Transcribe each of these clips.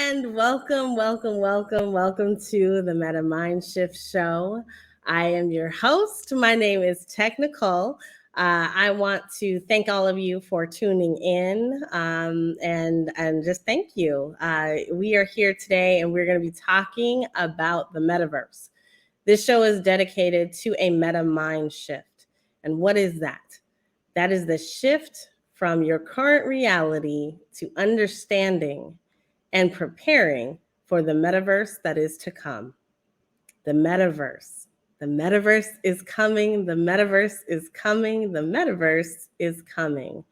And welcome to the Meta Mind Shift Show. I am your host. My name is NiKole. I want to thank all of you for tuning in and just thank you. We are here today and we're going to be talking about the metaverse. This show is dedicated to a meta mind shift. And what is that? That is the shift from your current reality to understanding and preparing for the metaverse that is to come. The metaverse. The metaverse is coming. The metaverse is coming. The metaverse is coming.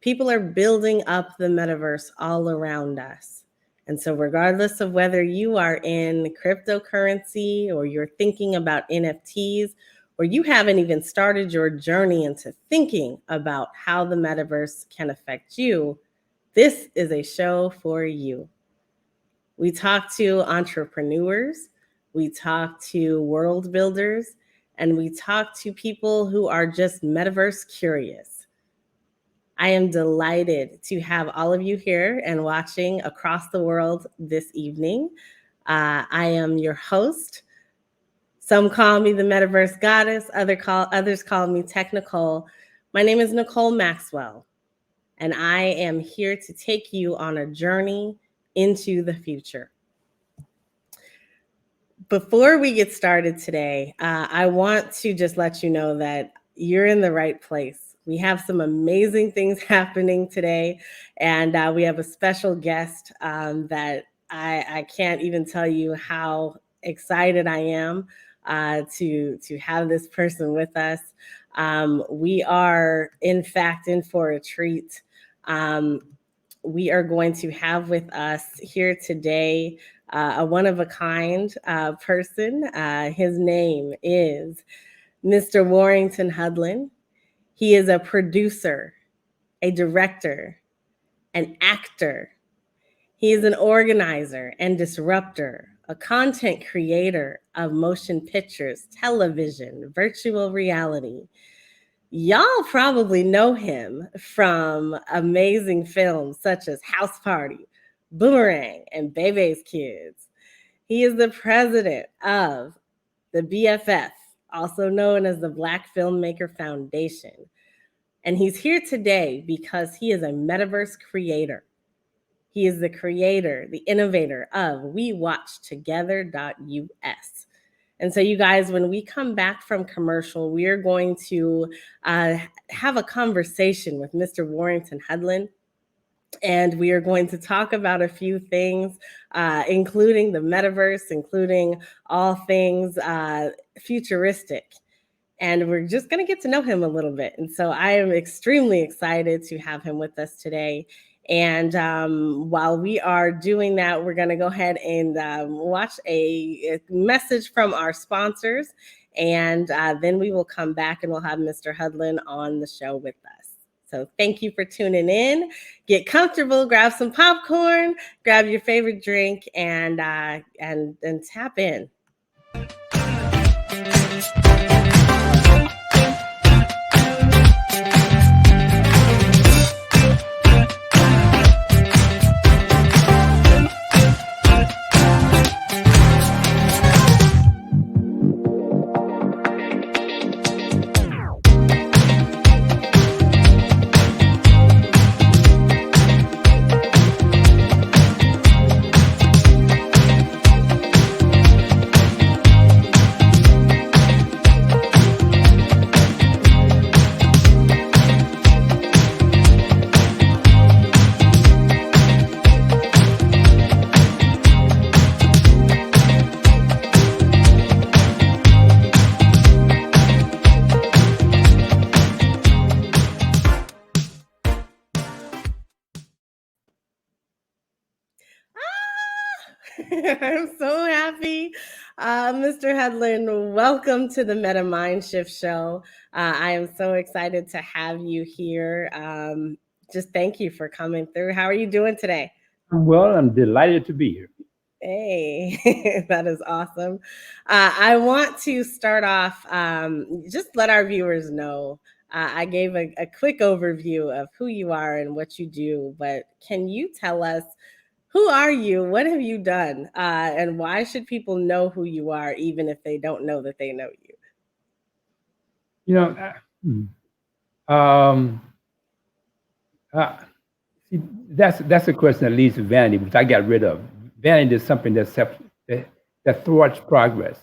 People are building up the metaverse all around us. And so regardless of whether you are in cryptocurrency or you're thinking about NFTs, or you haven't even started your journey into thinking about how the metaverse can affect you, this is a show for you. We talk to entrepreneurs, we talk to world builders, and we talk to people who are just metaverse curious. I am delighted to have all of you here and watching across the world this evening. I am your host. Some call me the Metaverse Goddess, others call me NiKole. My name is NiKole Maxwell, and I am here to take you on a journey into the future. Before we get started today, I want to just let you know that you're in the right place. We have some amazing things happening today, and we have a special guest that I can't even tell you how excited I am to have this person with us. We are, in fact, in for a treat. We are going to have with us here today a one-of-a-kind person. His name is Mr. Warrington Hudlin. He is a producer, a director, an actor. He is an organizer and disruptor, a content creator of motion pictures, television, virtual reality. Y'all probably know him from amazing films such as House Party, BOOMERANG, and BEBE KIDS. He is the president of the BFF, also known as the Black Filmmaker Foundation. And he's here today because he is a Metaverse creator. He is the creator, the innovator of WeWatchTogether.us. And so you guys, when we come back from commercial, we are going to have a conversation with Mr. Warrington Hudlin. And we are going to talk about a few things, including the metaverse, including all things futuristic. And we're just going to get to know him a little bit. And so I am extremely excited to have him with us today. And while we are doing that, we're going to go ahead and watch a message from our sponsors. And then we will come back and we'll have Mr. Hudlin on the show with us. So thank you for tuning in. Get comfortable, grab some popcorn, grab your favorite drink, and tap in. I'm so happy. Mr. Hudlin, welcome to the Meta Mind Shift Show. I am so excited to have you here. Just thank you for coming through. How are you doing today? Well, I'm delighted to be here. Hey, that is awesome. I want to start off, just let our viewers know. I gave a quick overview of who you are and what you do, but can you tell us Who are you? What have you done? And why should people know who you are, even if they don't know that they know you? You know, um, uh, see, that's a question that leads to vanity, which I got rid of. Vanity is something that thwarts progress.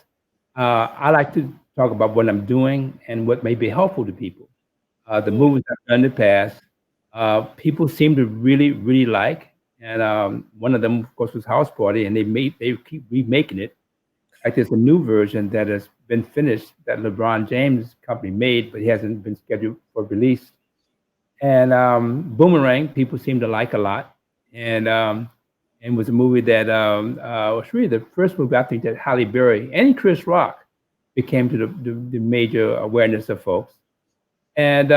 I like to talk about what I'm doing and what may be helpful to people. The Mm. movies I've done in the past, people seem to really, really like. And one of them, of course, was House Party, and they keep remaking it. Like there's a new version that has been finished that LeBron James company made, but he hasn't been scheduled for release. And Boomerang, people seem to like a lot, and was a movie that was really the first movie I think that Halle Berry and Chris Rock became to the major awareness of folks. And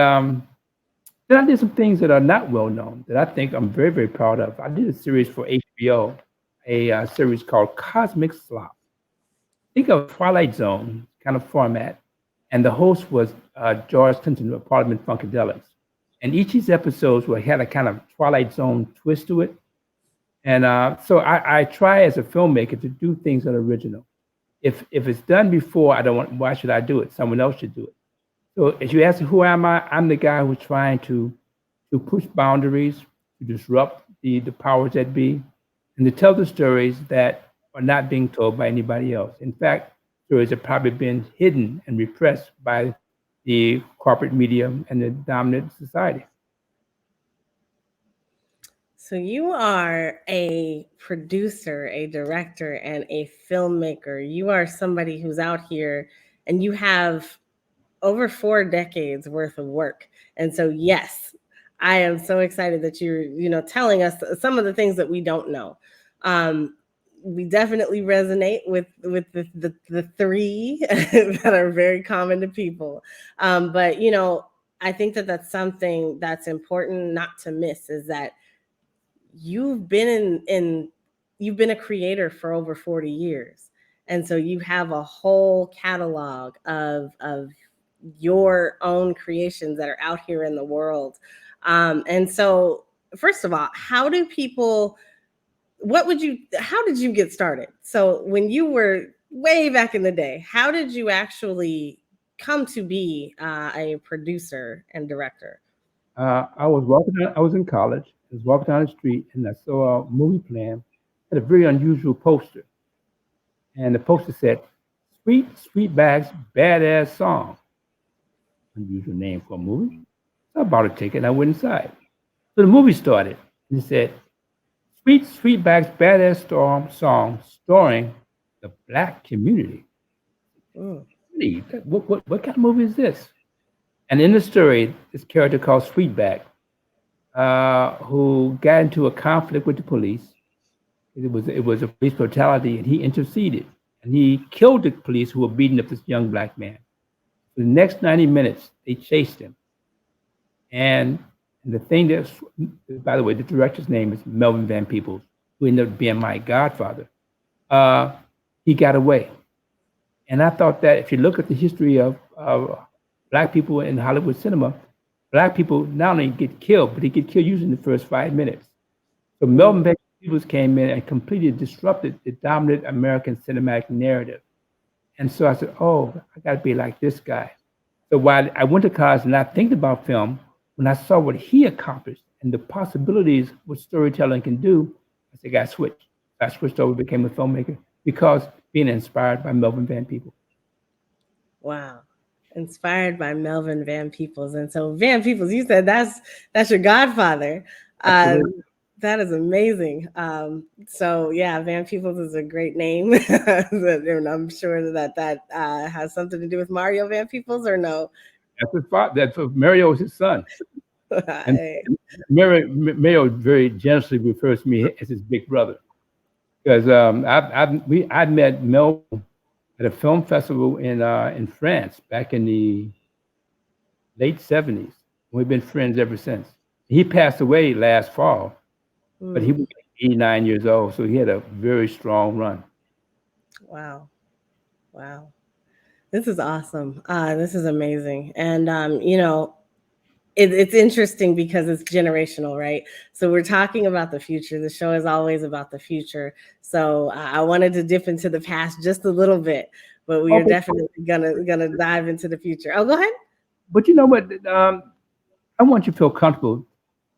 then I did some things that are not well known that I think I'm very, very proud of. I did a series for HBO, a series called Cosmic Slop. Think of Twilight Zone kind of format, and the host was George Clinton of Parliament Funkadelics. And each of these episodes had a kind of Twilight Zone twist to it. And so I try as a filmmaker to do things that are original. If it's done before, I don't want. Why should I do it? Someone else should do it. So as you ask, who am I? I'm the guy who's trying to push boundaries, to disrupt the powers that be, and to tell the stories that are not being told by anybody else. In fact, stories have probably been hidden and repressed by the corporate media and the dominant society. So you are a producer, a director, and a filmmaker. You are somebody who's out here and you have over 4 decades worth of work. And so, yes, I am so excited that you're telling us some of the things that we don't know. We definitely resonate with the three that are very common to people. But I think that that's something that's important not to miss, is that you've been in you've been a creator for over 40 years, and so you have a whole catalog of your own creations that are out here in the world. And so, first of all, how did you get started? So when you were way back in the day, how did you actually come to be a producer and director? I was in college. I was walking down the street, and I saw a movie plan. Had a very unusual poster, and the poster said, "Sweet Sweetback's Badass Song." Unusual name for a movie. So I bought a ticket and I went inside. So the movie started, and it said, Sweetback's Badass Storm Song starring the Black community." Mm. Really? What kind of movie is this? And in the story, this character called Sweetback, who got into a conflict with the police. It was a police brutality, and he interceded, and he killed the police who were beating up this young black man. For the next 90 minutes, they chased him. And the thing that, by the way, the director's name is Melvin Van Peebles, who ended up being my godfather. He got away. And I thought that if you look at the history of black people in Hollywood cinema, black people not only get killed, but they get killed usually in the first 5 minutes. So Melvin Van Peebles came in and completely disrupted the dominant American cinematic narrative. And so I said, oh, I got to be like this guy. So while I went to college and not thinking about film, when I saw what he accomplished and the possibilities what storytelling can do, I said, I switched. I switched over, became a filmmaker because being inspired by Melvin Van Peebles. Wow. Inspired by Melvin Van Peebles. And so Van Peebles, you said that's your godfather. That is amazing. So yeah, Van Peebles is a great name. And I'm sure that has something to do with Mario Van Peebles, or no? That's his father. That's Mario is his son. And Mario very generously refers to me as his big brother. Because I'd met Mel at a film festival in France back in the late 70s. We've been friends ever since. He passed away last fall, but he was 89 years old, so he had a very strong run. Wow. Wow. This is awesome. This is amazing. And it's interesting because it's generational, right? So we're talking about the future. The show is always about the future. So I wanted to dip into the past just a little bit, but we are definitely gonna dive into the future. Oh, go ahead. But you know what? I want you to feel comfortable,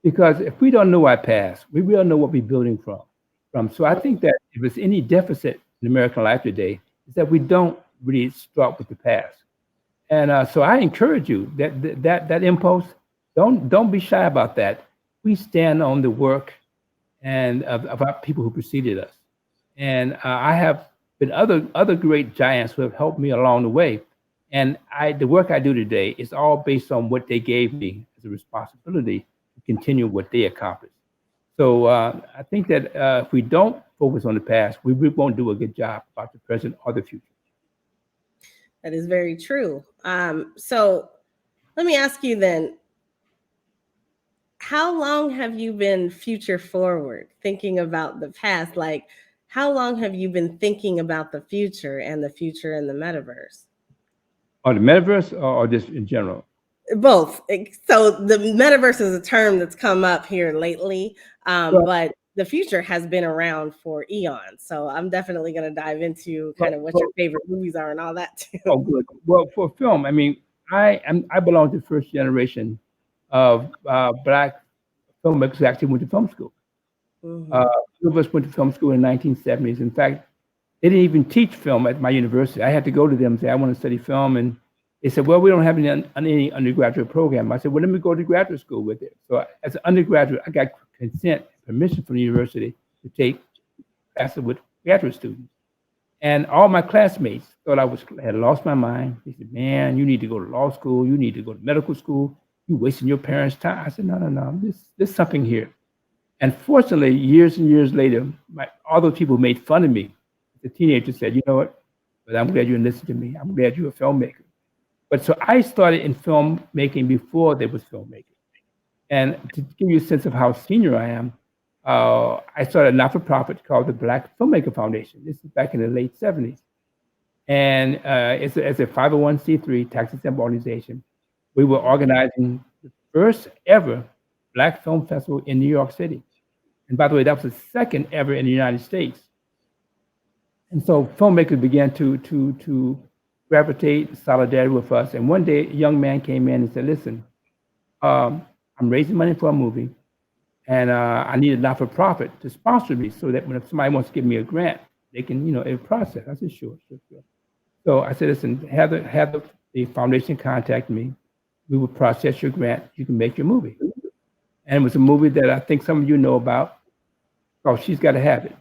because if we don't know our past, we will know what we're building from. So I think that if there's any deficit in American life today, is that we don't really start with the past. And so I encourage you that impulse. Don't be shy about that. We stand on the work and of our people who preceded us, and I have been other great giants who have helped me along the way. And the work I do today is all based on what they gave me as a responsibility to continue what they accomplished. So I think that if we don't focus on the past, we really won't do a good job about the present or the future. That is very true. So let me ask you then, how long have you been future forward, thinking about the past? Like, how long have you been thinking about the future and the future in the metaverse? Or the metaverse, or just in general? Both. So the metaverse is a term that's come up here lately, Well, but the future has been around for eons. So I'm definitely going to dive into kind of what well, your favorite movies are and all that too. oh, good. Well, for film, I mean, I belong to the first generation of Black filmmakers who actually went to film school. Mhm. Two of us went to film school in the 1970s. In fact, they didn't even teach film at my university. I had to go to them and say, I want to study film. And they said, well, we don't have any undergraduate program. I said, well, let me go to graduate school with it. So as an undergraduate, I got consent, permission from the university to take classes with graduate students. And all my classmates thought had lost my mind. They said, man, you need to go to law school. You need to go to medical school. You're wasting your parents' time. I said, no. There's something here. And fortunately, years and years later, all those people who made fun of me, the teenagers said, you know what? But I'm glad you listened to me. I'm glad you're a filmmaker. But so I started in filmmaking before there was filmmaking. And to give you a sense of how senior I am, I started a not-for-profit called the Black Filmmaker Foundation. This is back in the late 70s. And it's a 501c3 tax-exempt organization. We were organizing the first ever Black Film Festival in New York City. And by the way, that was the second ever in the United States. And so filmmakers began to gravitate solidarity with us. And one day, a young man came in and said, listen, I'm raising money for a movie, and I need a not-for-profit to sponsor me so that when somebody wants to give me a grant, they can, it'll process. I said, sure. So I said, listen, have the foundation contact me. We will process your grant. You can make your movie. And it was a movie that I think some of you know about called She's Gotta Have It.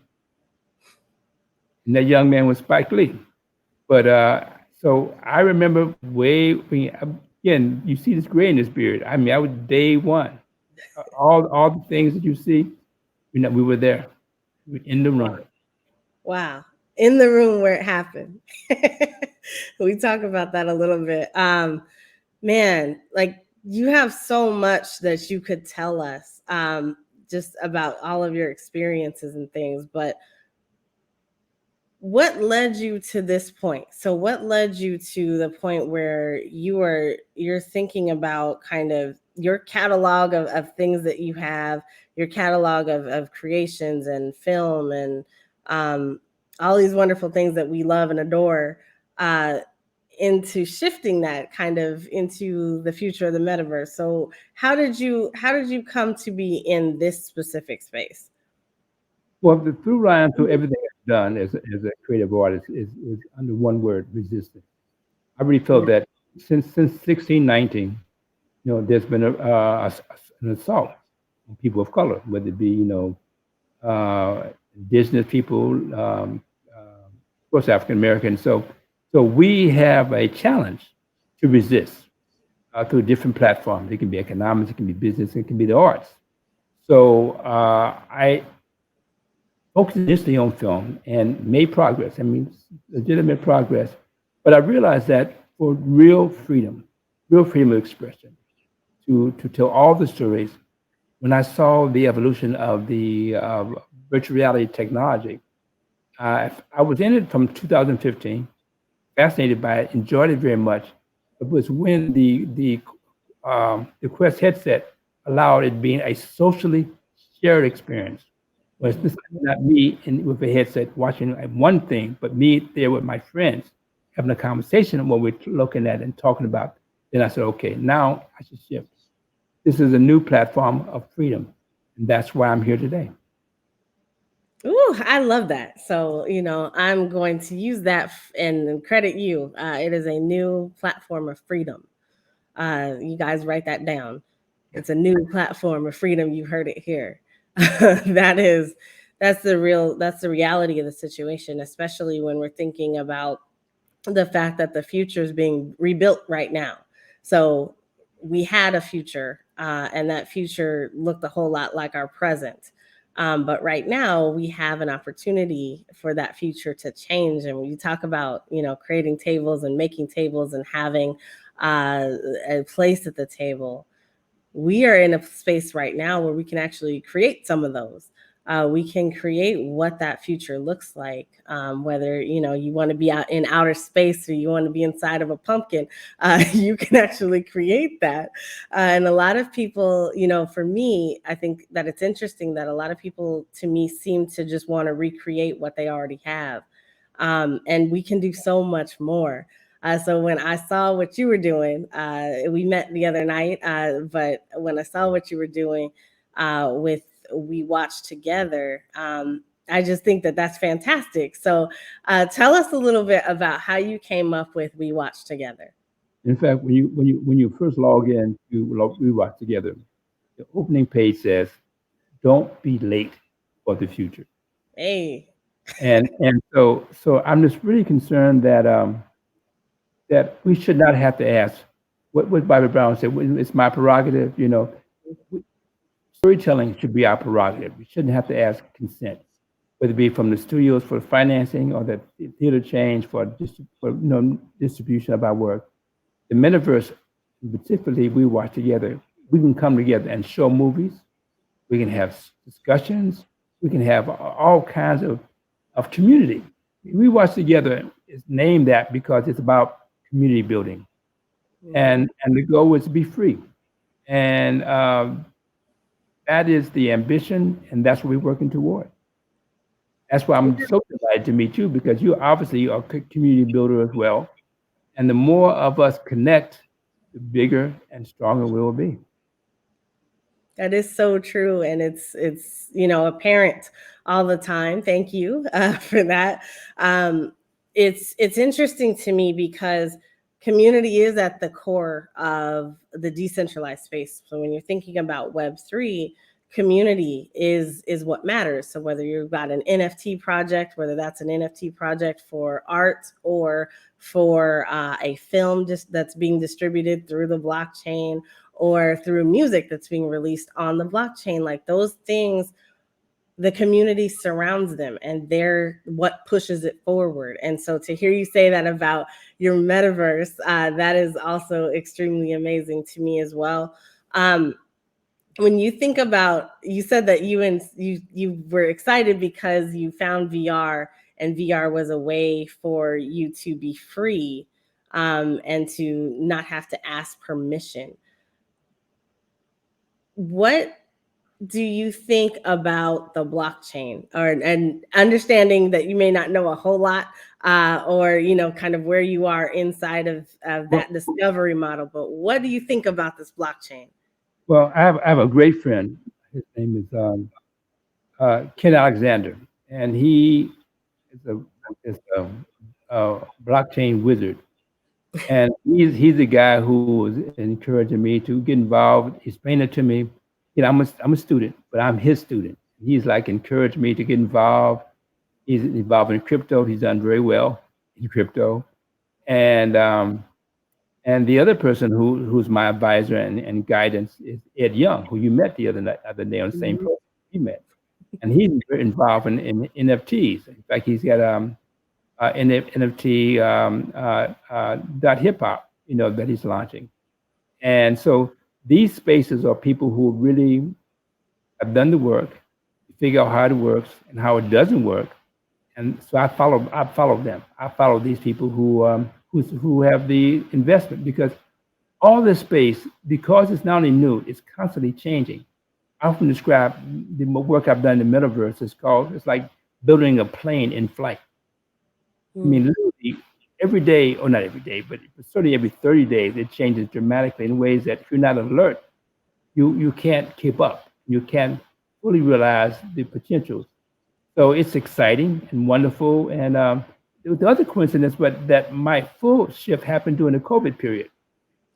And that young man was Spike Lee. But so I remember again, you see this gray in this beard. I mean, I was day one. All the things that you see, we were there. We were in the room. Wow. In the room where it happened. We talk about that a little bit. Man, like, you have so much that you could tell us just about all of your experiences and things, but what led you to this point? So what led you to the point where you're thinking about kind of your catalog of things that you have, your catalog of creations and film and all these wonderful things that we love and adore, into shifting that kind of into the future of the metaverse? So how did you come to be in this specific space? Well, through everything I've done as a creative artist is under one word: resistance. I really felt that since 1619, there's been an assault on people of color, whether it be indigenous people, of course African Americans. So we have a challenge to resist through different platforms. It can be economics, it can be business, it can be the arts. So I focused initially on film and made progress. I mean, legitimate progress. But I realized that for real freedom of expression, to tell all the stories, when I saw the evolution of the virtual reality technology, I was in it from 2015, fascinated by it, enjoyed it very much. It was when the the Quest headset allowed it being a socially shared experience. Where it's just not me with a headset watching one thing, but me there with my friends having a conversation on what we're looking at and talking about. Then I said, okay, now I should shift. This is a new platform of freedom, and that's why I'm here today. Ooh, I love that. So, I'm going to use that and credit you. It is a new platform of freedom. You guys write that down. It's a new platform of freedom. You heard it here. That's the reality of the situation, especially when we're thinking about the fact that the future is being rebuilt right now. So we had a future, and that future looked a whole lot like our present. But right now we have an opportunity for that future to change. And when you talk about, creating tables and making tables and having a place at the table, we are in a space right now where we can actually create some of those. We can create what that future looks like, whether you want to be out in outer space or you want to be inside of a pumpkin. You can actually create that. And a lot of people, for me, I think that it's interesting that a lot of people, to me, seem to just want to recreate what they already have. And we can do so much more. So when I saw what you were doing, we met the other night, but when I saw what you were doing with We Watch Together, I just think that that's fantastic. So tell us a little bit about how you came up with We Watch Together. In fact, when you first log in to We Watch Together, the opening page says, "Don't be late for the future." Hey. And so I'm just really concerned that we should not have to ask what Bobby Brown said. It's my prerogative. Storytelling should be our prerogative. We shouldn't have to ask consent, whether it be from the studios for financing or the theater chains for distribution of our work. The metaverse, particularly, We Watch Together. We can come together and show movies. We can have discussions. We can have all kinds of community. We Watch Together is named that because it's about community building, and the goal is to be free, and that is the ambition, and that's what we're working toward. That's why I'm so delighted to meet you, because you obviously are a community builder as well, and the more of us connect, the bigger and stronger we will be. That is so true, and it's apparent all the time. Thank you for that. It's interesting to me because community is at the core of the decentralized space. So when you're thinking about Web3, community is what matters. So whether you've got an NFT project, whether that's an NFT project for art or for a film that's being distributed through the blockchain, or through music that's being released on the blockchain, like those things, the community surrounds them and they're what pushes it forward. And so to hear you say that about your metaverse, that is also extremely amazing to me as well. When you think about, you said that you were excited because you found VR, and VR was a way for you to be free, and to not have to ask permission. What do you think about the blockchain, and understanding that you may not know a whole lot, or kind of where you are inside of that discovery model, but what do you think about this blockchain? Well, I have a great friend. His name is Ken Alexander, and he is a blockchain wizard. And he's the guy who was encouraging me to get involved. He explained it to me. I'm a student, but I'm his student. He's like encouraged me to get involved. He's involved in crypto. He's done very well in crypto. And the other person who's my advisor and guidance is Ed Young, who you met the other day on the same program we met. And he's very involved in NFTs. In fact, he's got NFT hip hop, that he's launching. And so these spaces are people who really have done the work, figure out how it works and how it doesn't work. And so I follow them. I follow these people who have the investment, because all this space, because it's not only new, it's constantly changing. I often describe the work I've done in the metaverse. It's like building a plane in flight. I mean, literally every day, or not every day, but certainly every 30 days, it changes dramatically in ways that if you're not alert, you can't keep up. You can't fully realize the potentials. So it's exciting and wonderful. And the other coincidence, but that my full shift happened during the COVID period.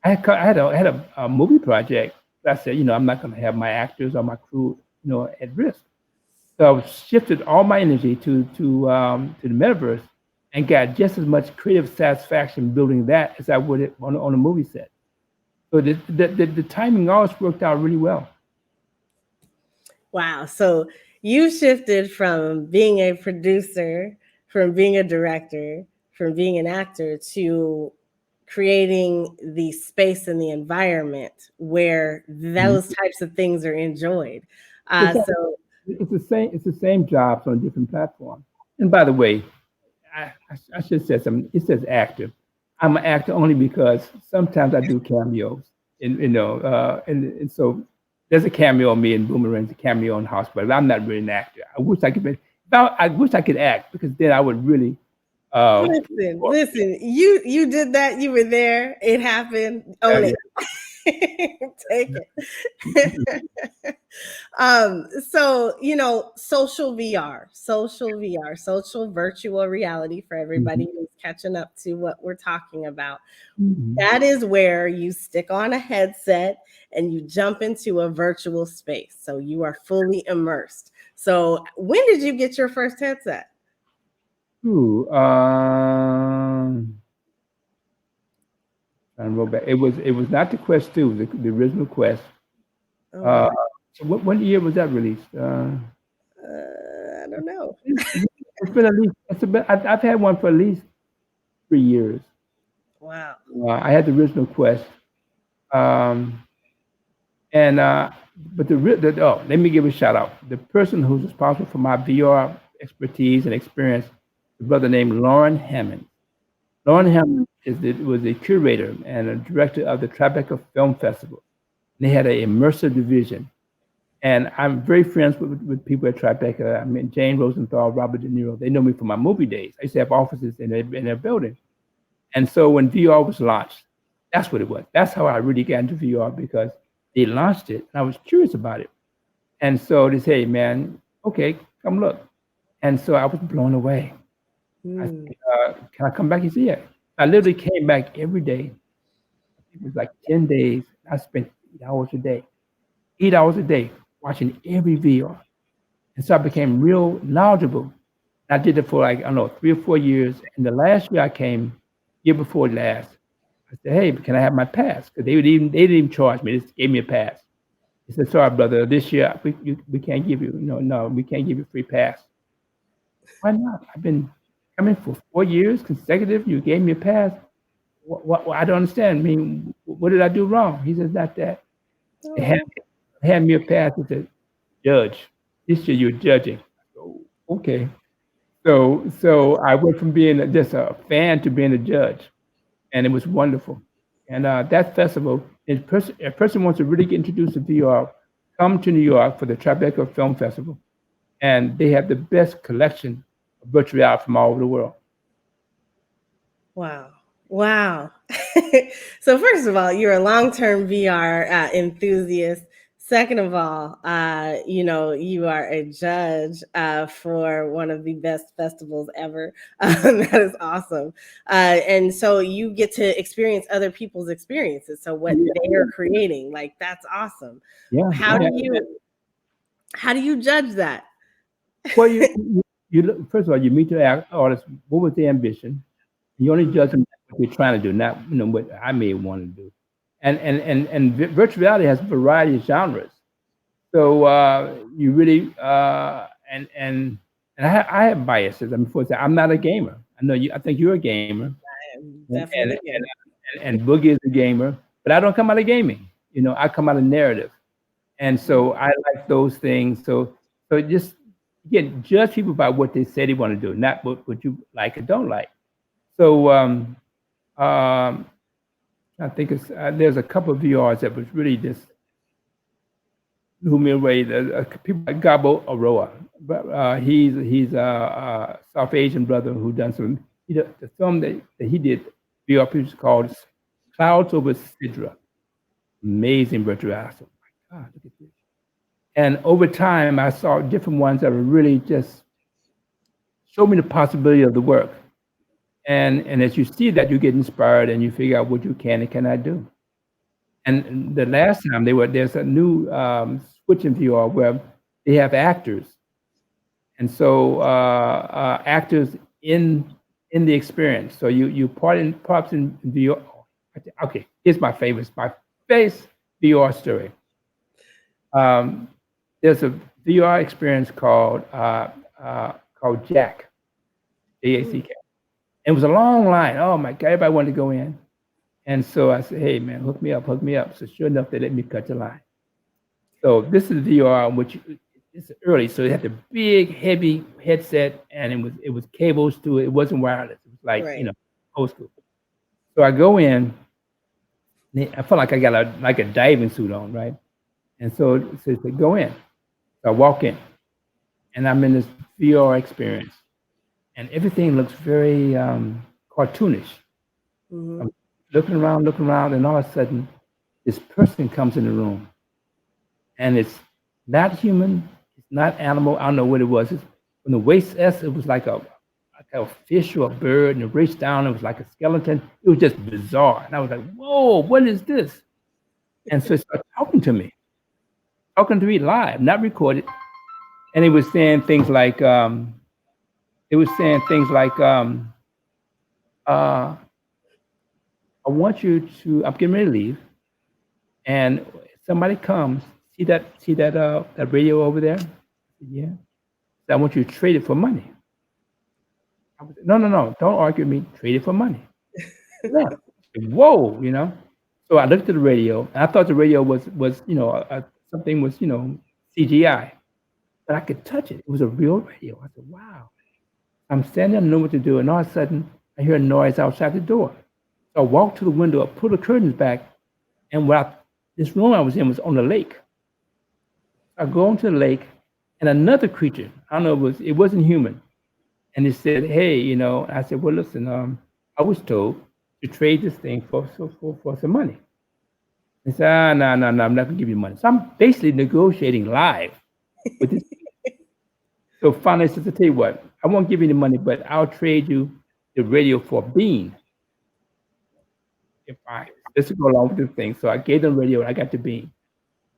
I had a movie project. I said, I'm not going to have my actors or my crew, at risk. So I shifted all my energy to the metaverse, and got just as much creative satisfaction building that as I would on a movie set. So the timing always worked out really well. Wow. So you shifted from being a producer, from being a director, from being an actor to creating the space and the environment where those types of things are enjoyed. So It's the same jobs on different platforms. And by the way, I should say something. It says actor. I'm an actor only because sometimes I do cameos, and so there's a cameo on me in Boomerang, a cameo on House, but I'm not really an actor. I wish I could be. I wish I could act, because then I would really. Listen. You did that. You were there. It happened. Own it. Take it. So social VR, social virtual reality, for everybody who's catching up to what we're talking about. That is where you stick on a headset and you jump into a virtual space. So you are fully immersed. So when did you get your first headset? Trying to roll back. It was not the Quest 2, the original Quest. So what year was that released? I don't know. It's been at least I've had one for at least 3 years. Wow. I had the original Quest, but let me give a shout out. The person who's responsible for my VR expertise and experience, a brother named Lauren Hammond. Lauren Hammond was a curator and a director of the Tribeca Film Festival. And they had an immersive division. And I'm very friends with people at Tribeca. I mean, Jane Rosenthal, Robert De Niro. They know me from my movie days. I used to have offices in their building. And so when VR was launched, that's what it was. That's how I really got into VR, because they launched it, and I was curious about it. And so they say, man, okay, come look. And so I was blown away. I said, can I come back? He said, yeah. I literally came back every day. It was like 10 days. I spent 8 hours a day. 8 hours a day watching every VR. And so I became real knowledgeable. I did it for 3 or 4 years. And the last year I came, year before last, I said, hey, can I have my pass? Because they didn't even charge me. They just gave me a pass. He said, sorry, brother, this year we can't give you, we can't give you a free pass. Why not? I've been coming for 4 years consecutive. You gave me a pass. What I don't understand. I mean, what did I do wrong? He says, not that. They had me a pass. He said, judge, this year you're judging. So, okay. So I went from being just a fan to being a judge, and it was wonderful. And that festival, if a person wants to really get introduced to VR, come to New York for the Tribeca Film Festival, and they have the best collection of virtual reality from all over the world. Wow. So first of all, you're a long-term VR enthusiast. Second of all, you are a judge for one of the best festivals ever. That is awesome. And so you get to experience other people's experiences. So what they are creating, like, that's awesome. Yeah. How do you judge that? Well, you look, first of all, you meet the artist. What was their ambition? You only judge them what they're trying to do, not what I may want to do. And virtual reality has a variety of genres. So you really and I have biases. I mean, for example, I'm not a gamer. I know you. I think you're a gamer. Definitely. And Boogie is a gamer, but I don't come out of gaming. I come out of narrative, and so I like those things. So just again, judge people by what they say they want to do, not what you like or don't like. So I think it's there's a couple of VRs that was really just blew me away. People like Gabo Aroa, but he's a South Asian brother who done some. The film that he did VR was called Clouds Over Sidra. Amazing virtual reality. Oh my God, look at this! And over time, I saw different ones that were really just showed me the possibility of the work. And as you see that, you get inspired and you figure out what you can and cannot do. And the last time there's a new switch in VR where they have actors, and so actors in the experience. So you parts in VR. Okay, here's my face VR story. There's a VR experience called Jack, JACK. It was a long line. Oh my God, everybody wanted to go in. And so I said, hey man, hook me up. So sure enough, they let me cut the line. So this is VR, which it's early. So it had the big, heavy headset, and it was cables to it. It wasn't wireless. It was like, old school. So I go in, I felt like I got a diving suit on, right? And so it said, go in. So I walk in, and I'm in this VR experience. And everything looks very cartoonish. Mm-hmm. I'm looking around, and all of a sudden, this person comes in the room. And it's not human, it's not animal, I don't know what it was. From the waist S, it was like a fish or a bird, and it reached down, it was like a skeleton. It was just bizarre. And I was like, whoa, what is this? And so it started talking to me live, not recorded. And it was saying things like, I want you to, I'm getting ready to leave, and somebody comes, see that radio over there? Yeah. So I want you to trade it for money. No, don't argue with me, trade it for money. Yeah. Whoa, So I looked at the radio, and I thought the radio was something was, CGI, but I could touch it. It was a real radio. I said, wow. I'm standing there, I don't know what to do, and all of a sudden, I hear a noise outside the door. So I walked to the window, I pulled the curtains back, and this room I was in was on the lake. I go into the lake, and another creature, I don't know, it wasn't human, and it said, hey, I said, well, listen, I was told to trade this thing for some money. He said, no, I'm not gonna give you money. So I'm basically negotiating live with this. So finally, I said, I'll tell you what, I won't give you the money, but I'll trade you the radio for a bean. Fine. This will go along with this thing. So I gave them the radio, and I got the bean.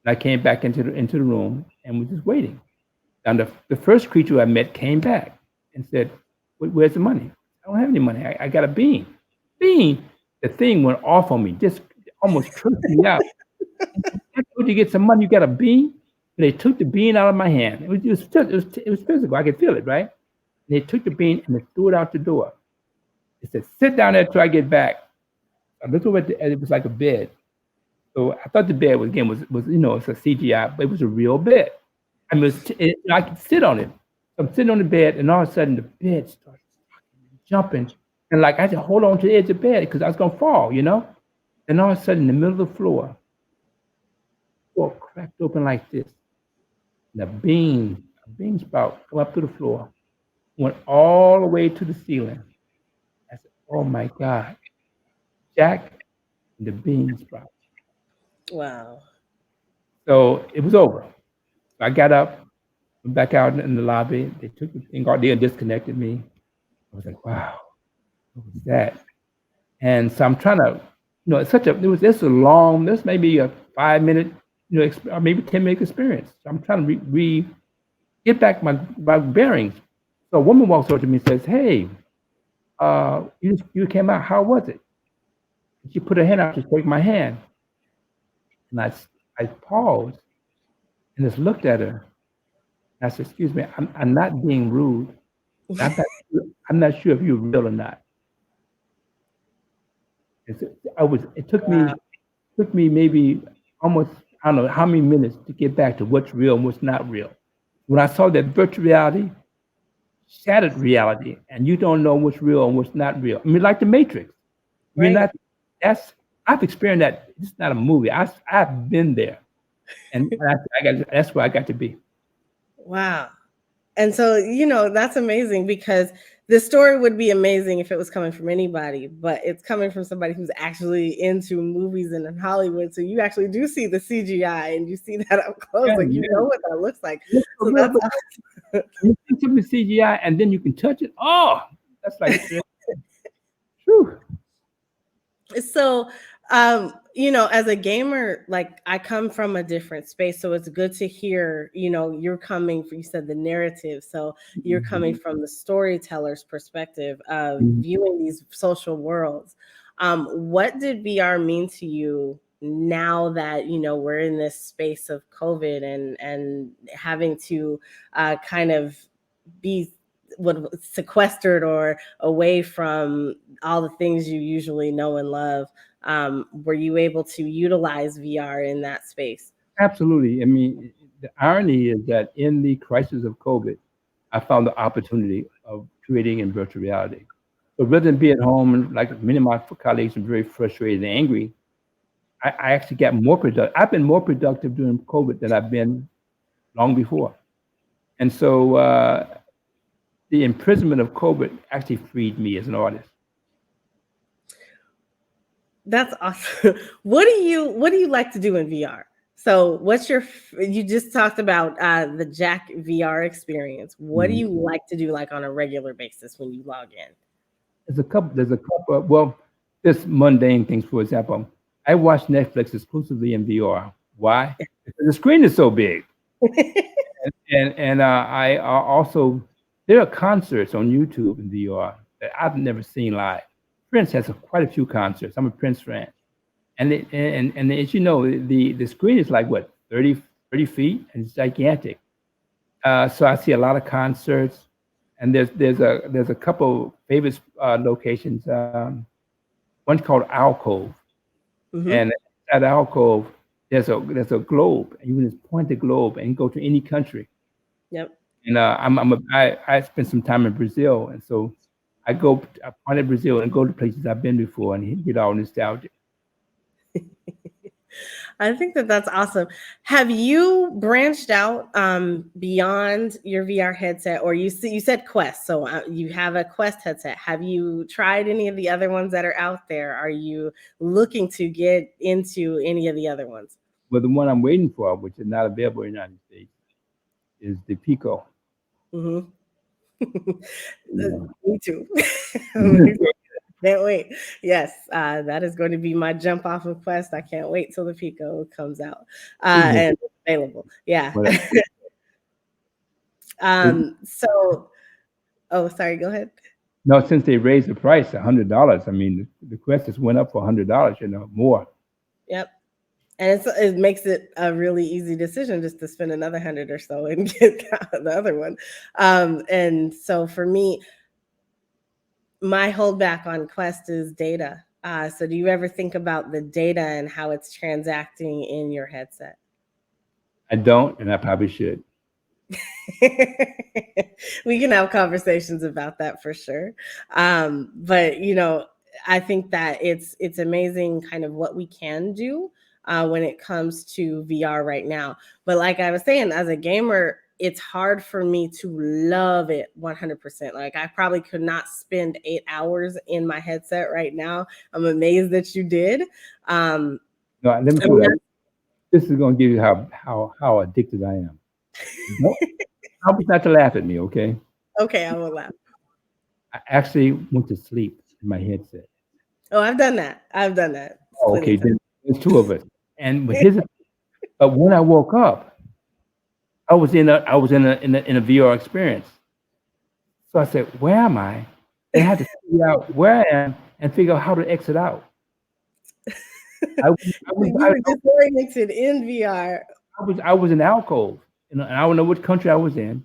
And I came back into the room and was just waiting. And the first creature I met came back and said, where's the money? I don't have any money. I got a bean. Bean. The thing went off on me, just almost cursed me out. I told you to get some money, you got a bean? And they took the bean out of my hand. It was physical. I could feel it, right? And they took the bean and they threw it out the door. They said, sit down there till I get back. I looked over it was like a bed. So I thought the bed was it's a CGI, but it was a real bed. I mean, I could sit on it. So I'm sitting on the bed, and all of a sudden the bed starts jumping, and like I had to hold on to the edge of the bed because I was gonna fall, And all of a sudden, in the middle of the floor cracked open like this, and a beam sprout come up to the floor, went all the way to the ceiling. I said, "Oh my God, Jack and the beam sprout." Wow. So it was over. So I got up, went back out in the lobby. They took the thing out there and disconnected me. I was like, wow, what was that? And so I'm trying to, this may be a 5-minute, or maybe 10-minute experience. So I'm trying to get back my bearings. So a woman walks over to me and says, hey, you came out, how was it? And she put her hand out to shake my hand. And I paused and just looked at her. And I said, excuse me, I'm not being rude. I'm not sure if you're real or not. It took me maybe almost, I don't know how many minutes to get back to what's real and what's not real. When I saw that virtual reality, shattered reality, and you don't know what's real and what's not real. I mean, like the Matrix. Right. I've experienced that. It's not a movie. I've been there, and that's where I got to be. Wow. And so, that's amazing, because the story would be amazing if it was coming from anybody, but it's coming from somebody who's actually into movies and in Hollywood. So you actually do see the CGI and you see that up close, Yeah, like you yeah. know what that looks like. It's so So real, that's but you see something CGI and then you can touch it. Oh, that's like, whew. So, as a gamer, like I come from a different space, so it's good to hear, you're coming from, you said the narrative, so you're coming from the storyteller's perspective of Mhm. viewing these social worlds. What did VR mean to you now that, we're in this space of COVID and having to kind of be sequestered or away from all the things you usually know and love? Were you able to utilize VR in that space? Absolutely. I mean, the irony is that in the crisis of COVID, I found the opportunity of creating in virtual reality. So rather than be at home and like many of my colleagues are very frustrated and angry, I actually got more productive. I've been more productive during COVID than I've been long before. And so the imprisonment of COVID actually freed me as an artist. That's awesome. What do you like to do in VR? So what's you just talked about the Jack VR experience. What do Mhm. you like to do like on a regular basis when you log in? There's a couple of, well, just mundane things. For example, I watch Netflix exclusively in VR. Why? Because the screen is so big. And I also, there are concerts on YouTube in VR that I've never seen live. Prince has quite a few concerts. I'm a Prince fan. And as you know, the screen is like what, 30 feet, and it's gigantic. So I see a lot of concerts, and there's a couple favorite locations. One's called Alcove, Hmm. and at Alcove there's a globe, and you can just point the globe and go to any country. Yep. And I spent some time in Brazil, and so I point at Brazil and go to places I've been before and get all nostalgic. I think that that's awesome. Have you branched out beyond your VR headset, or you said Quest, so you have a Quest headset. Have you tried any of the other ones that are out there? Are you looking to get into any of the other ones? But the one I'm waiting for, which is not available in the United States, is the Pico. Hmm. Yeah. Me too. Can't wait. Yes, that is going to be my jump off of Quest. I can't wait till the Pico comes out and it's available. Yeah. But So, oh, sorry, go ahead. no, since they raised the price $100, I mean, the Quest just went up for $100, more. Yep. And it makes it a really easy decision just to spend another 100 or so and get the other one. And so for me, my holdback on Quest is data. So do you ever think about the data and how it's transacting in your headset? I don't, and I probably should. We can have conversations about that for sure. But I think that it's amazing kind of what we can do when it comes to VR right now. But like I was saying, as a gamer, it's hard for me to love it 100%. Like I probably could not spend 8 hours in my headset right now. I'm amazed that you did. No, let me tell you, this is going to give you how addicted I am. Don't, promise not to laugh at me, okay? Okay, I will laugh. I actually went to sleep in my headset. Oh, I've done that. I've done that. Oh, Plenty okay, of times. then there's two of us. And but when I woke up, I was in a VR experience. So I said, "Where am I?" And I had to figure out where I am and figure out how to exit out. I was I was You I, were disoriented in VR. I was in alcove, and I don't know which country I was in.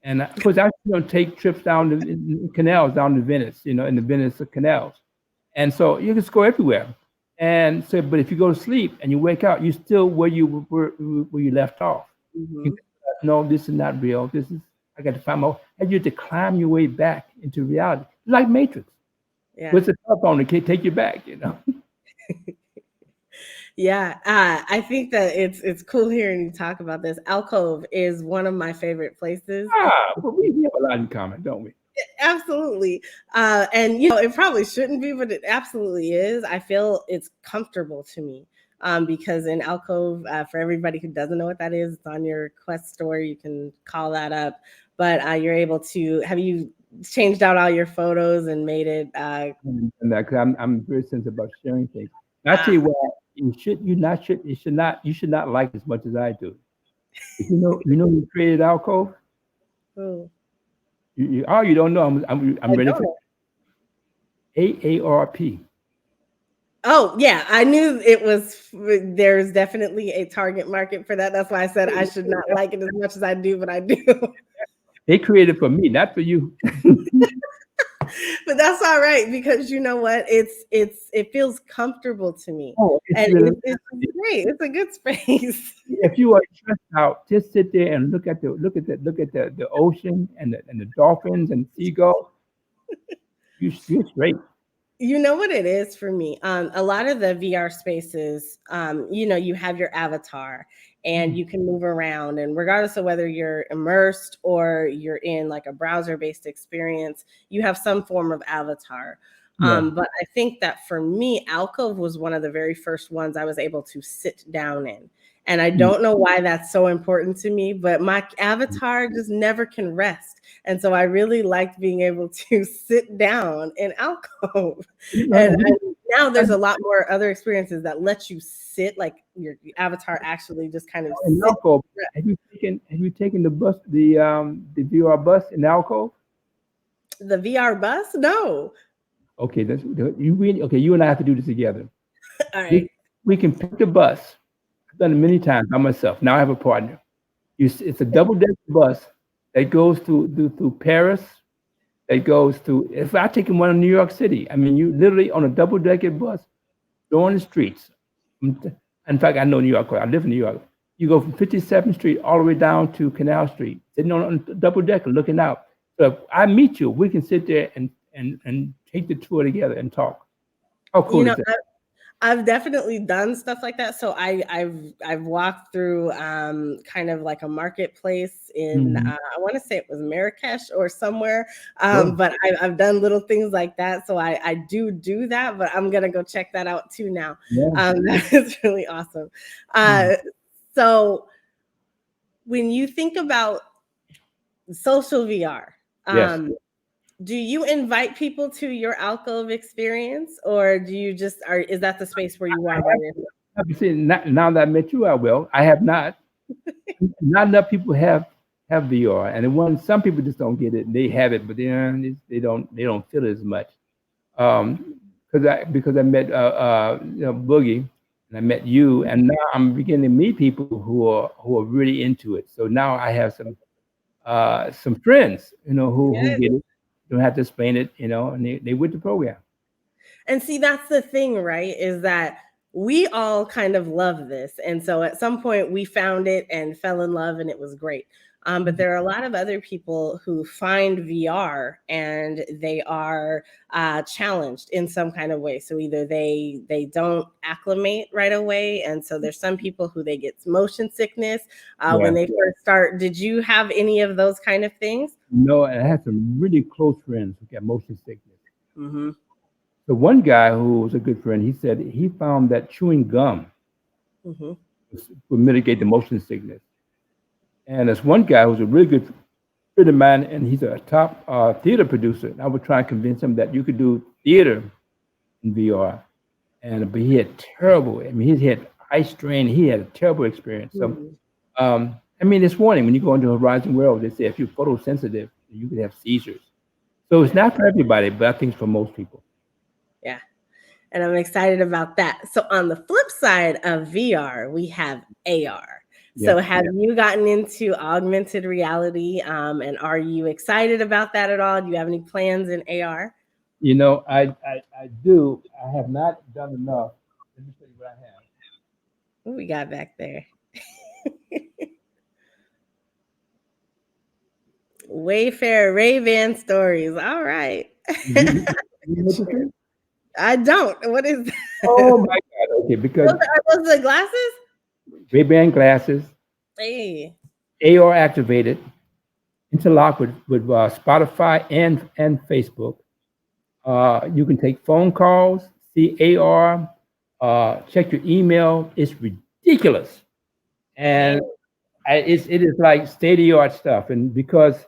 And of course, I take trips down the canals down to Venice, in the Venice canals, and so you just go everywhere. And so, but if you go to sleep and you wake up, you're still where you were where you left off. You Mhm. no, this is not real. This is I got to find my. And you have to climb your way back into reality, like Matrix. Yeah. What's the telephone to take you back? Yeah, I think that it's cool hearing you talk about this. Alcove is one of my favorite places. But we have a lot in common, don't we? Absolutely. And it probably shouldn't be, but it absolutely is. I feel it's comfortable to me. Because in Alcove, for everybody who doesn't know what that is, it's on your Quest store. You can call that up. But you're able to, have you changed out all your photos and made it? And that, 'cause I'm very sensitive about sharing things. And I tell you what, you should not like as much as I do. If who created Alcove? Oh, You don't know. I'm I ready don't for know. AARP. Oh, yeah, I knew it was. There's definitely a target market for that. That's why I said I should not like it as much as I do, but I do. They created for me, not for you. But that's all right, because you know what? It feels comfortable to me, Oh, it's and really it's great. It's a good space. if you are stressed out, just sit there and look at the ocean and the dolphins and seagulls. You're straight. You know what it is for me? A lot of the VR spaces, you have your avatar and Mm. you can move around, and regardless of whether you're immersed or you're in like a browser-based experience, you have some form of avatar. Yeah. But I think that for me, Alcove was one of the very first ones I was able to sit down in. And I Mm. don't know why that's so important to me, but my avatar just never can rest. And so I really liked being able to sit down in Alcove. You know, And now there's a lot more other experiences that let you sit, like your avatar actually just kind of in sit. Alcove, have you taken the VR bus in Alcove? The VR bus? No. Okay, you and I have to do this together. All right. We we can pick the bus. I've done it many times by myself. Now I have a partner. It's a double-decker bus that goes through Paris, that goes to, if I take one in New York City, I mean, you literally on a double-decker bus, go on the streets. In fact, I know New York. I live in New York. You go from 57th Street all the way down to Canal Street, sitting on a double-decker, looking out. So if I meet you, we can sit there and take the tour together and talk. How You cool is know, that? I've definitely done stuff like that. So I've walked through kind of like a marketplace in Mhm. I want to say it was Marrakesh or somewhere, Sure. but I've done little things like that. So I do that, but I'm gonna go check that out too now. Yeah. That is really awesome. Mhm. So when you think about social VR, Yes. do you invite people to your alcove experience, or do you just is that the space where you I are by have yourself? have to say, now that I met you, I will. I have not. Not enough people have VR, and some people just don't get it. They have it, but they don't feel it as much. Because I met Boogie, and I met you, and now I'm beginning to meet people who are really into it. So now I have some friends, who Yeah. get it. Don't have to explain it, and they with the program. And see, that's the thing, right? Is that we all kind of love this. And so at some point we found it and fell in love and it was great. But there are a lot of other people who find VR and they are challenged in some kind of way. So either they don't acclimate right away, and so there's some people who they get motion sickness when Yeah. they first start. Did you have any of those kind of things? No, and I had some really close friends who got motion sickness. Mm-hmm. The one guy who was a good friend, he said he found that chewing gum Mm-hmm. would mitigate the motion sickness. And there's one guy who's a really good friend of mine, and he's a top theater producer. And I would try and convince him that you could do theater in VR. But he had terrible. I mean, he had eye strain. He had a terrible experience. So, Mm-hmm. this morning when you go into Horizon World, they say if you're photosensitive, you could have seizures. So it's not for everybody, but I think it's for most people. Yeah. And I'm excited about that. So on the flip side of VR, we have AR. Yes. So have you gotten into augmented reality? And are you excited about that at all? Do you have any plans in AR? I do. I have not done enough. Let me tell you what I have. What we got back there? Wayfair Ray-Ban stories. All right. You know what to say? I don't. What is that? Oh my God. Okay, because Are those the glasses? Ray-Ban glasses, Hey. AR activated, interlock with Spotify and Facebook. You can take phone calls, see AR, check your email. It's ridiculous, and it is like state of the art stuff. And because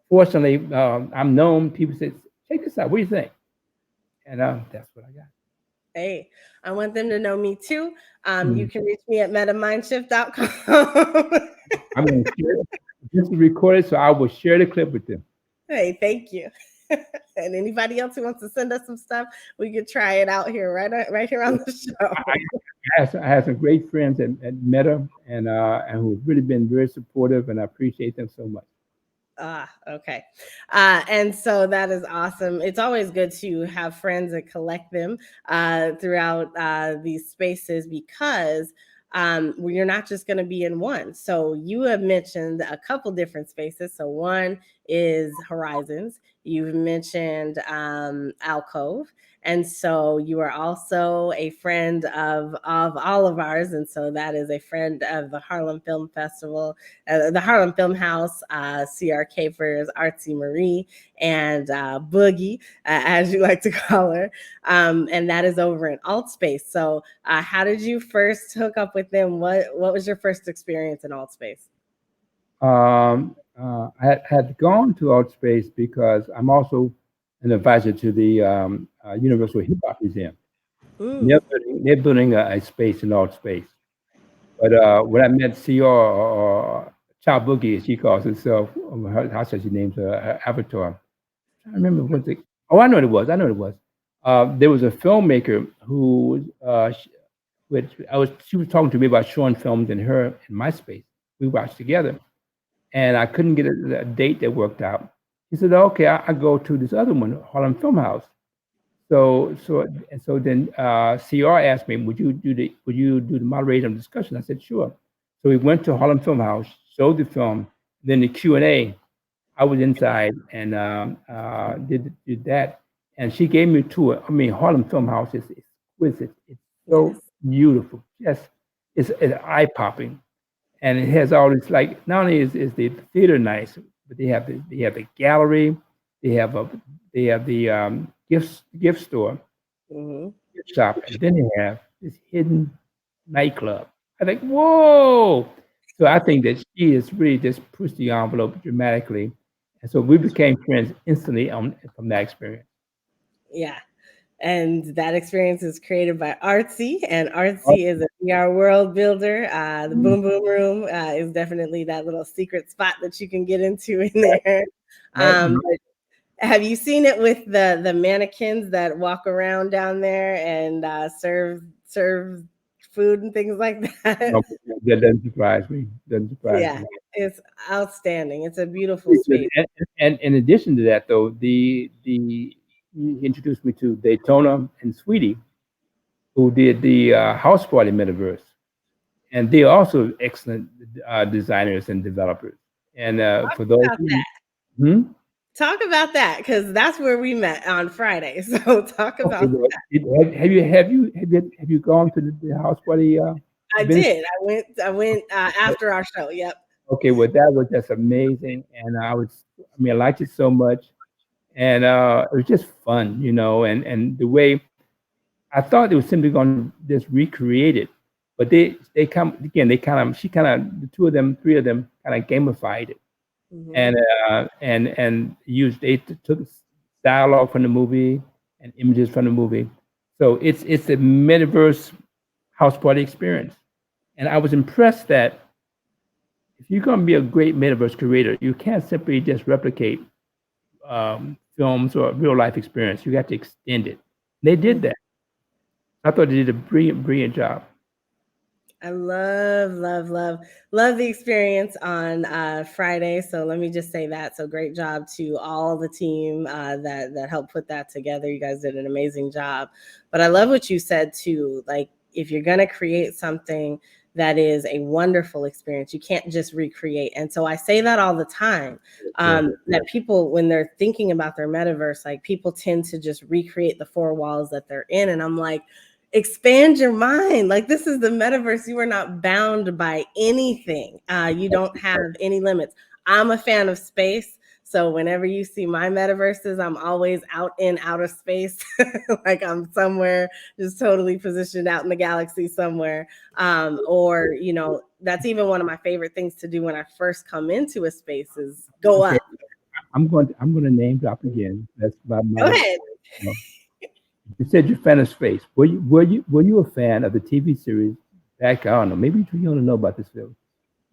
fortunately I'm known, people say, "Check this out. What do you think?" And that's what I got. Hey, I want them to know me too. You Mm. can reach me at metamindshift.com. I'm going to share it. This is recorded, so I will share the clip with them. Hey, thank you. And anybody else who wants to send us some stuff, we could try it out here, right here on the show. I have some great friends at Meta and who've really been very supportive, and I appreciate them so much. Okay. And so that is awesome. It's always good to have friends and collect them throughout these spaces because you're not just going to be in one. So you have mentioned a couple different spaces. So one is Horizons. You've mentioned Alcove. And so you are also a friend of all of ours. And so that is a friend of the Harlem Film Festival, the Harlem Film House, CRK for Artsy Marie, and Boogie, as you like to call her. And that is over in Altspace. So how did you first hook up with them? What was your first experience in Altspace? I had gone to Outspace because I'm also an advisor to the Universal Hip Hop Museum. They're building a space in Outspace. But when I met CR or Child Boogie, as she calls herself, how says she names her avatar. I remember what the. Oh, I know what it was. I know what it was. There was a filmmaker who, she was talking to me about showing films in my space. We watched together, and I couldn't get a date that worked out. He said, "Okay, I go to this other one, Harlem Film House." So then CR asked me, "Would you do the moderator discussion?" I said, "Sure." So we went to Harlem Film House, showed the film, then the Q&A. I was inside and did that, and she gave me a tour. I mean, Harlem Film House is exquisite. It's so beautiful. Yes, it's eye popping, and it has all this, like, not only is the theater nice, but they have the gallery, they have the gift store, gift shop, and then they have this hidden nightclub. I think, whoa! So I think that she has really just pushed the envelope dramatically, and so we became friends instantly from that experience. Yeah. And that experience is created by Artsy, and Artsy is a VR world builder. The Boom Boom Room is definitely that little secret spot that you can get into in there. But have you seen it with the mannequins that walk around down there and serve food and things like that? No, that doesn't surprise me. Doesn't surprise Yeah, me. it's outstanding. It's a beautiful space. And in addition to that, though, he introduced me to Daytona and Sweetie, who did the House Party Metaverse, and they're also excellent designers and developers. And for those, Talk about that, because that's where we met on Friday. So talk about that. Have you gone to the House Party? I did. I went after our show. Yep. Okay, well, that was just amazing, and I liked it so much, and it was just fun, and the way I thought they were simply going to just recreate it, but they come again. The two of them, three of them, kind of gamified it, and they took dialogue from the movie and images from the movie, so it's a metaverse house party experience, and I was impressed that if you're going to be a great metaverse creator, you can't simply just replicate films or real life experience. You have to extend it. They did that. I thought they did a brilliant job. I love the experience on Friday. So let me just say that. So great job to all the team that helped put that together. You guys did an amazing job. But I love what you said too. Like, if you're gonna create something, that is a wonderful experience. You can't just recreate. And so I say that all the time, that people, when they're thinking about their metaverse, like people tend to just recreate the four walls that they're in. And I'm like, expand your mind. Like, this is the metaverse. You are not bound by anything. You don't have any limits. I'm a fan of space. So whenever you see my metaverses, I'm always out in outer space. Like I'm somewhere just totally positioned out in the galaxy somewhere. Or, you know, that's even one of my favorite things to do when I first come into a space is go up. I'm going to name drop again. That's my Go ahead. You said you're a fan of space. Were you a fan of the TV series back? I don't know. Maybe you don't know about this film,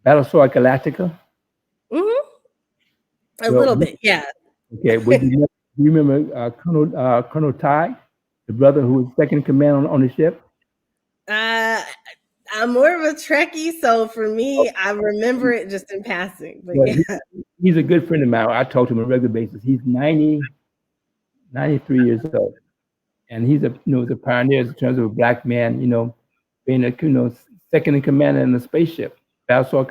Battlestar Galactica. A little bit, yeah. Okay. Do you remember Colonel Ty, the brother who was second in command on the ship? I'm more of a Trekkie, so for me, I remember it just in passing. But yeah. He's a good friend of mine. I talk to him on a regular basis. He's 93 years old. And he's a pioneer in terms of a Black man, being a second in command in the spaceship, Battlestar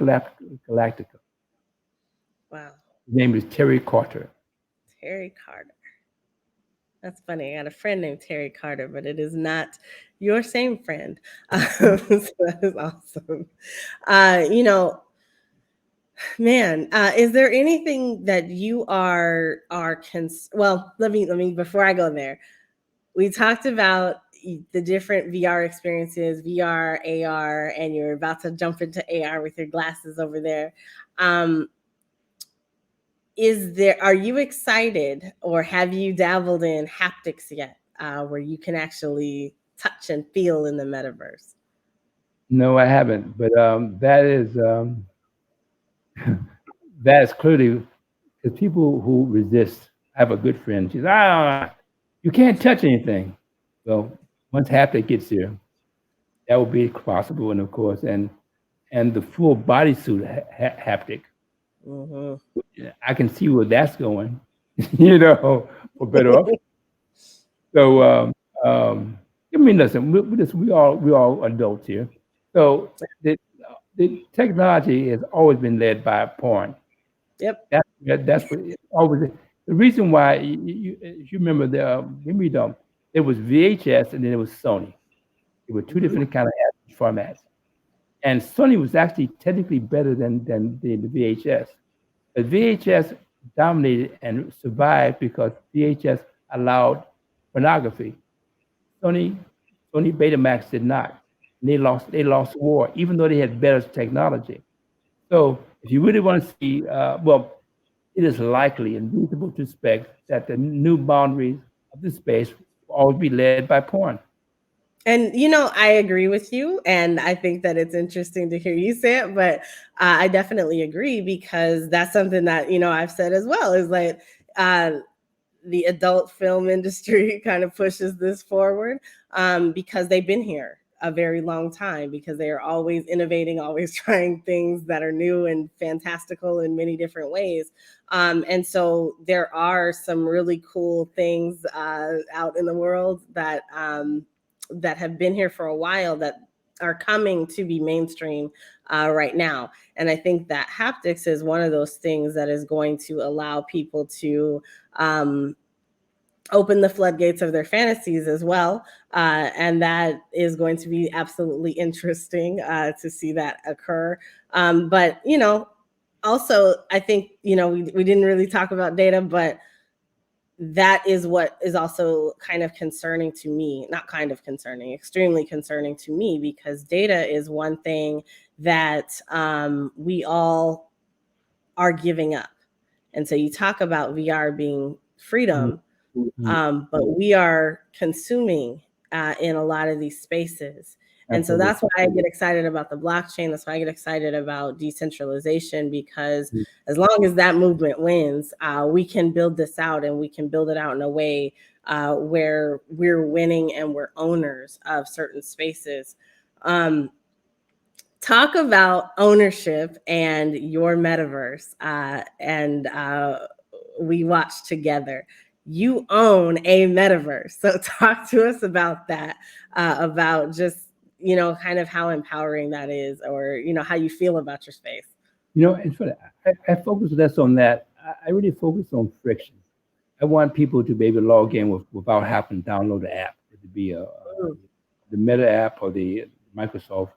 Galactica. Wow. His name is Terry Carter. Terry Carter. That's funny. I got a friend named Terry Carter, but it is not your same friend. So that is awesome. Man, is there anything that you are well, let me before I go there. We talked about the different VR experiences, VR, AR, and you're about to jump into AR with your glasses over there. Are you excited, or have you dabbled in haptics yet, where you can actually touch and feel in the metaverse? No, I haven't, but that is clearly because people who resist. I have a good friend. She's you can't touch anything. So once haptic gets here, that will be possible, and of course, and the full bodysuit haptic. I can see where that's going, for better off. So, listen, we all adults here. So the technology has always been led by porn. Yep. That's what it always is. The reason why you remember there was VHS and then it was Sony. There were two different kind of formats, and Sony was actually technically better than the VHS. But VHS dominated and survived because VHS allowed pornography. Sony Betamax did not. And they lost war, even though they had better technology. So if you really want to see, it is likely and reasonable to expect that the new boundaries of the space will always be led by porn. And, I agree with you. And I think that it's interesting to hear you say it, but I definitely agree, because that's something that, I've said as well, is like the adult film industry kind of pushes this forward because they've been here a very long time, because they are always innovating, always trying things that are new and fantastical in many different ways. And so there are some really cool things out in the world that have been here for a while that are coming to be mainstream right now. And I think that haptics is one of those things that is going to allow people to open the floodgates of their fantasies as well. And that is going to be absolutely interesting to see that occur. But, also, I think, we didn't really talk about data, but that is what is also kind of concerning to me, not kind of concerning, extremely concerning to me, because data is one thing that we all are giving up. And so you talk about VR being freedom, but we are consuming in a lot of these spaces. And so that's why I get excited about the blockchain. That's why I get excited about decentralization, because as long as that movement wins, we can build this out, and we can build it out in a way where we're winning and we're owners of certain spaces. Talk about ownership and your metaverse. And we watched together. You own a metaverse. So talk to us about that, about just kind of how empowering that is, or, how you feel about your space. It's funny. I focus less on that. I really focus on friction. I want people to be able to log in without having to download the app. It could be the Meta app or the Microsoft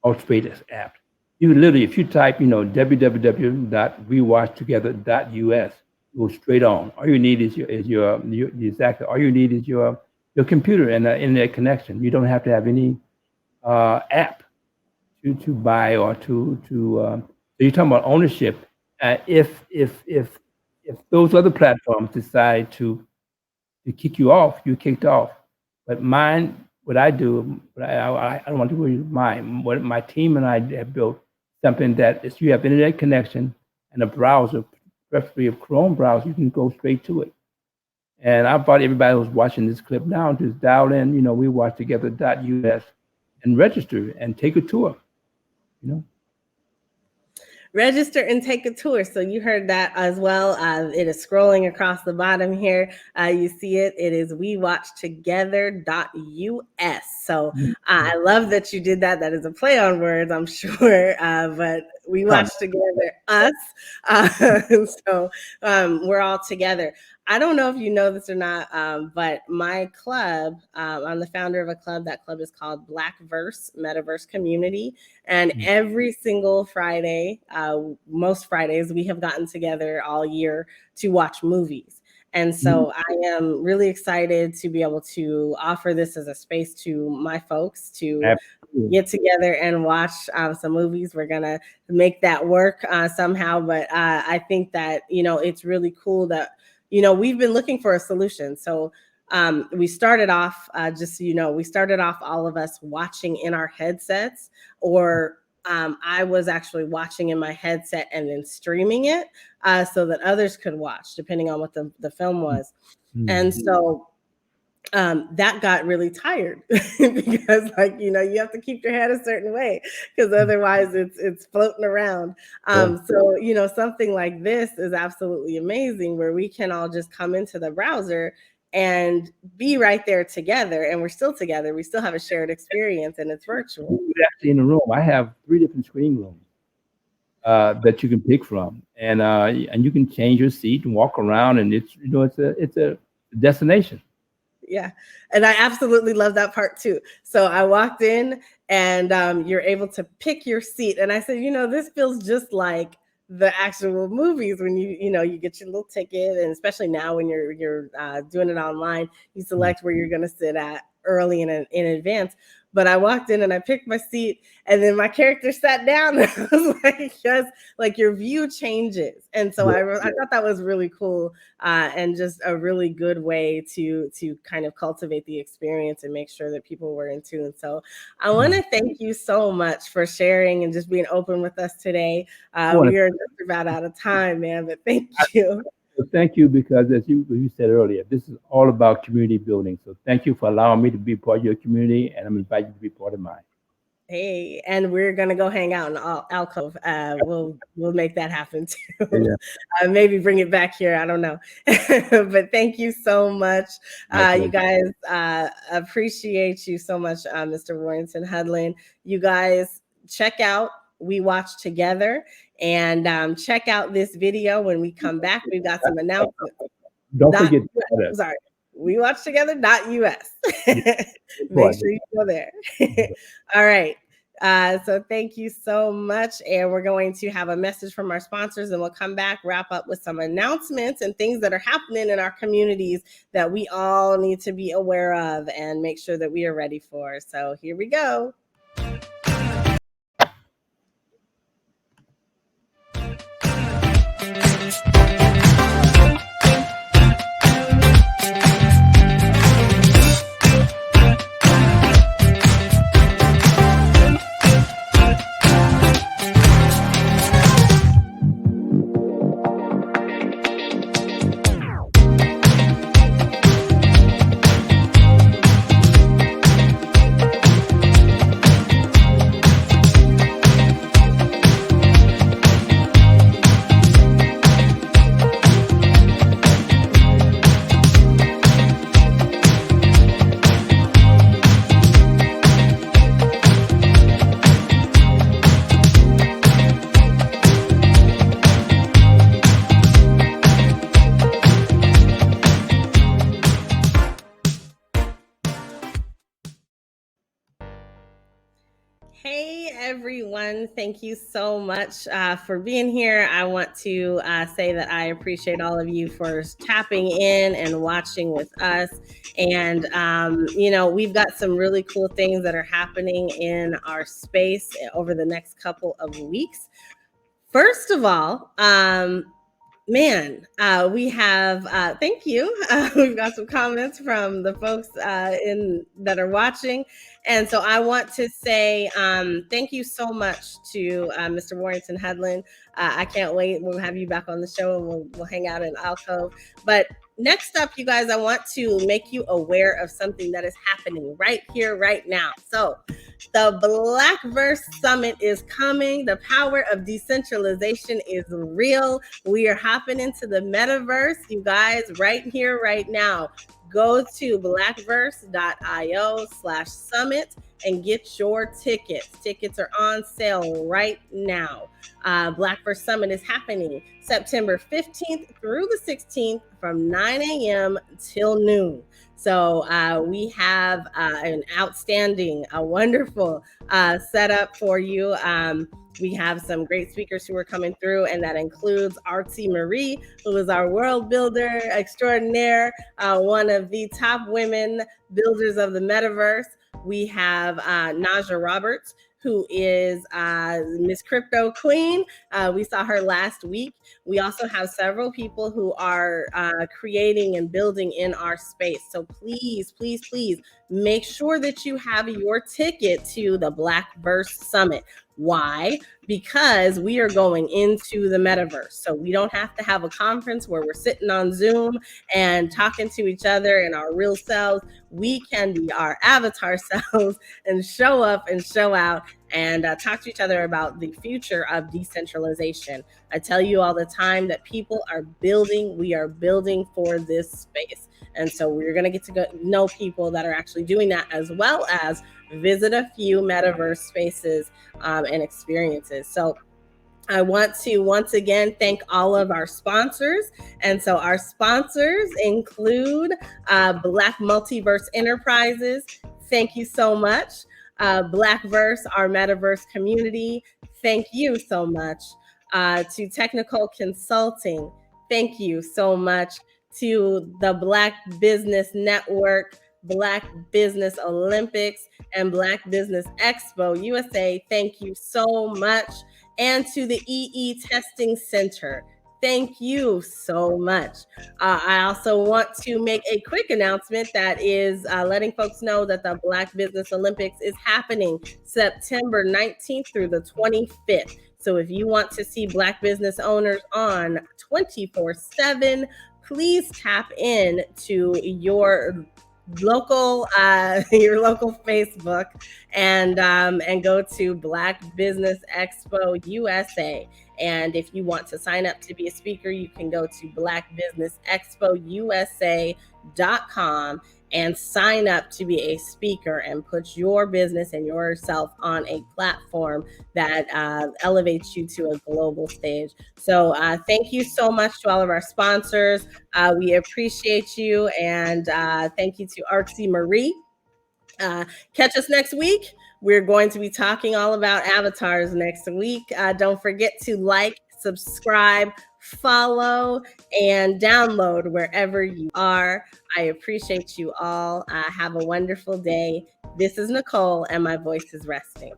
Ultimate app. You literally, if you type, www.wewatchtogether.us, go straight on. All you need is your computer and an internet connection. You don't have to have any app to buy or to. So you're talking about ownership. If those other platforms decide to kick you off, you're kicked off. But mine, what I do, I don't want to do mine. What my team and I have built something that if you have internet connection and a browser, preferably a Chrome browser, you can go straight to it. And I thought everybody who's watching this clip now just dial in, wewatchtogether.us and register and take a tour. Register and take a tour. So you heard that as well. It is scrolling across the bottom here. You see it. It is wewatchtogether.us. So I love that you did that. That is a play on words, I'm sure. But we watch together, us. So we're all together. I don't know if you know this or not, but my club, I'm the founder of a club. That club is called Blackverse Metaverse Community. And every single Friday, most Fridays, we have gotten together all year to watch movies. And so I am really excited to be able to offer this as a space to my folks to get together and watch some movies. We're going to make that work somehow. But I think that, it's really cool that, we've been looking for a solution. So we started off, we started off all of us watching in our headsets, or I was actually watching in my headset and then streaming it so that others could watch, depending on what the film was. And so that got really tired because you have to keep your head a certain way because otherwise it's floating around. So, something like this is absolutely amazing where we can all just come into the browser and be right there together, and we're still together. We still have a shared experience, and it's virtual. We're actually in a room. I have 3 different screen rooms that you can pick from, and you can change your seat and walk around, and it's a destination. Yeah. And I absolutely love that part too. So I walked in and you're able to pick your seat. And I said, this feels just like the actual movies when you get your little ticket. And especially now when you're doing it online, you select where you're going to sit at early in advance. But I walked in and I picked my seat, and then my character sat down. And I was like, your view changes. And so I thought that was really cool and just a really good way to kind of cultivate the experience and make sure that people were in tune. So I want to thank you so much for sharing and just being open with us today. We are just about out of time, man, but thank you. Thank you, because as you said earlier, this is all about community building. So thank you for allowing me to be part of your community, and I'm invited you to be part of mine. Hey, and we're gonna go hang out in alcove. We'll make that happen too. Yeah. Maybe bring it back here. I don't know, but thank you so much, you guys. Appreciate you so much, Mr. Warrington Hudlin. You guys check out We Watch Together, and check out this video when we come back. We've got some announcements. Don't forget. Sorry. WeWatchTogether.us. Make sure you go there. All right. So thank you so much. And we're going to have a message from our sponsors, and we'll come back, wrap up with some announcements and things that are happening in our communities that we all need to be aware of and make sure that we are ready for. So here we go. everyone. Thank you so much for being here. I want to say that I appreciate all of you for tapping in and watching with us. And, we've got some really cool things that are happening in our space over the next couple of weeks. First of all, we have, thank you. We've got some comments from the folks that are watching. And so I want to say thank you so much to Mr. Warrington Hudlin. I can't wait. We'll have you back on the show and we'll hang out in Alcove. But next up, you guys, I want to make you aware of something that is happening right here, right now. So the Blackverse Summit is coming. The power of decentralization is real. We are hopping into the metaverse, you guys, right here, right now. Go to blackverse.io/summit and get your tickets. Tickets are on sale right now. Blackverse Summit is happening September 15th through the 16th from 9 a.m. till noon. So we have an outstanding, wonderful setup for you. We have some great speakers who are coming through, and that includes Artsy Marie, who is our world builder extraordinaire, one of the top women builders of the metaverse. We have Naja Roberts, who is Miss Crypto Queen. We saw her last week. We also have several people who are creating and building in our space. So please, please, please make sure that you have your ticket to the Blackverse Summit. Why? Because we are going into the metaverse. So we don't have to have a conference where we're sitting on Zoom and talking to each other in our real selves. We can be our avatar selves and show up and show out and talk to each other about the future of decentralization. I tell you all the time that people are building, we are building for this space. And so we're going to get to know people that are actually doing that, as well as visit a few metaverse spaces and experiences. So I want to once again thank all of our sponsors. And so our sponsors include Black Multiverse Enterprises. Thank you so much. Blackverse, our metaverse community. Thank you so much. To Technical Consulting. Thank you so much. To the Black Business Network, Black Business Olympics, and Black Business Expo USA. Thank you so much. And to the EE Testing Center. Thank you so much. I also want to make a quick announcement that is letting folks know that the Black Business Olympics is happening September 19th through the 25th. So if you want to see Black business owners on 24/7, please tap in to your local Facebook and go to Black Business Expo USA. And if you want to sign up to be a speaker, you can go to blackbusinessexpousa.com and sign up to be a speaker and put your business and yourself on a platform that elevates you to a global stage. So thank you so much to all of our sponsors. We appreciate you. And thank you to Artsy Marie. Catch us next week. We're going to be talking all about avatars next week. Don't forget to like, subscribe, follow, and download wherever you are. I appreciate you all. Have a wonderful day. This is NiKole, and my voice is resting.